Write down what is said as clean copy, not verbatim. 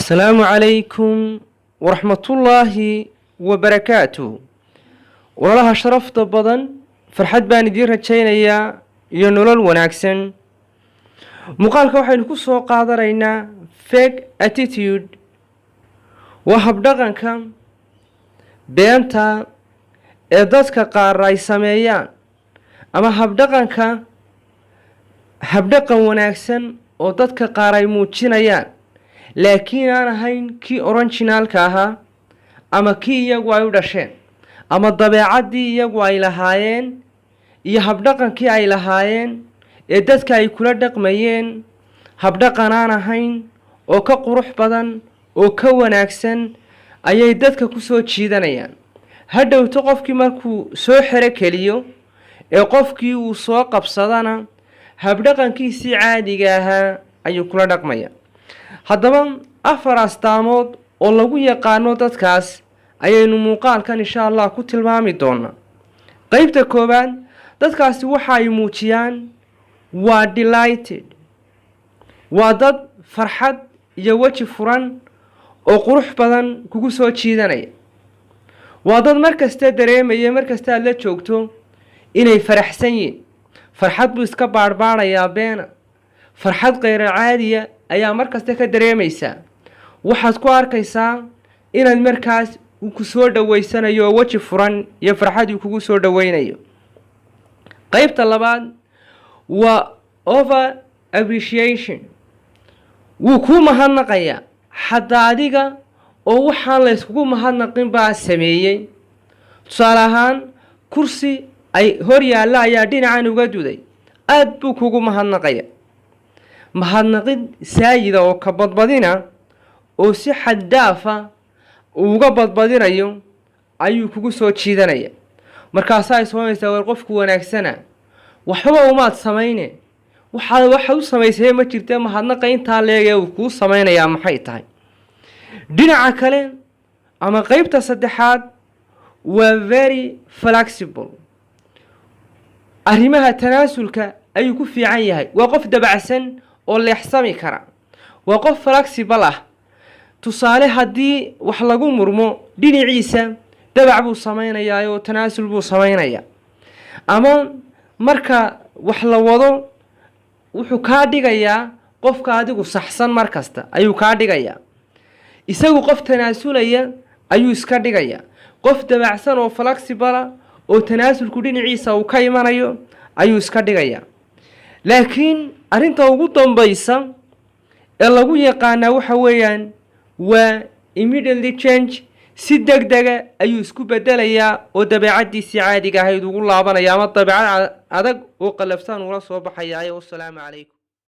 السلام عليكم ورحمة الله وبركاته. والله شرفت بدن فرحت بان دير هجينيا iyo nolol wanaagsan. Muuqaalka waxaynu ku soo qaadanaynaa fake attitude waa habdhaqanka beenta ee dadka qaar ay sameeyaan ama habdhaqan wanaagsan oo dadka qaar ay muujinayaan laakiin aan ahayn kii originalka ahaa ama kii iyagu ay u dhasheen ama dabeecadii iyagu ay lahaayeen iyo habdhaqankii ay lahaayeen ee dadka ay kula dhaqmayeen habdhaqan aan ahayn oo ka qurux badan oo ka wanaagsan ayay dadka ku soo jiidanayaan. Hadhowto qofkii markuu soo xiro keliyo ee qofkii uu soo qabsadana habdhaqankiisii caadiga ahaa ayuu kula dhaqmaya. Haddaba afar astaamood oo lagu yaqaano dadkaas ayaynu muuqaalkan insha Allah ku tilmaami doonaa. Qaybta koowaad dadkaasi waxa ay muujiyaan waa delighted, waa dad farxad iyo waji furan oo qurux badan kugu soo jiidanaya. waa dad markasta dareemaya markasta aad la joogto inay faraxsan yihiin. farxad buu iska baarbaarayaa beena, farxad qeyr caadiya ayaa markasta ka dareemaysaa. waxaad ku arkaysaa inaad markaas ku soo dhaweysanayo waji furan iyo farxad uu kugu soo dhaweynayo. qaybta labaad waa over appreciation, wuu ku mahadnaqayaa xataa adiga oo waxaan la iskugu mahadnaqin baa sameeyay. tusaale ahaan kursi ay hor yaalla ayaa dhinacan uga duday, aad buu kugu mahadnaqaya. mahadnaqid saayida oo ka badbadina oo si xad dhaafa uga badbadinayo ayuu kugu soo jiidanaya. markaasaa isoomaysaa war qofku wanaagsana waxba umaad samayne waxa u samaysay ma jirta mahadnaqa intaa leeg uu ku samaynayaa maxay tahay. dhinaca kale ama qaybta saddexaad waa very flexible, arrimaha tanaasulka ayuu ku fiican yahay. waa qof dabacsan oo leexsami kara, waa qof flexible ah. tusaale haddii wax lagu murmo dhinaciisa dabac buu samaynayaa oo tanaasul buu samaynayaa. ama marka wax la wado wuxuu kaa dhigayaa qofka adigu saxsan markasta ayuu kaa dhigayaa. isagu qof tanaasulaya ayuu iska dhigayaa. qof dabacsan oo flexible oo tanaasulku dhinaciisa uu ka imanayo ayuu iska dhigayaa. laakiin arrinta ugu dambaysa ee lagu yaqaanaa waxa weeyaan waa immediately change, si degdega ayuu isku bedelayaa oo dabeecadiisii caadiga ahayd ugu laabanaya ama dabeecad adag oo qalafsan ula soo baxaya. Wassalaamu calaykum.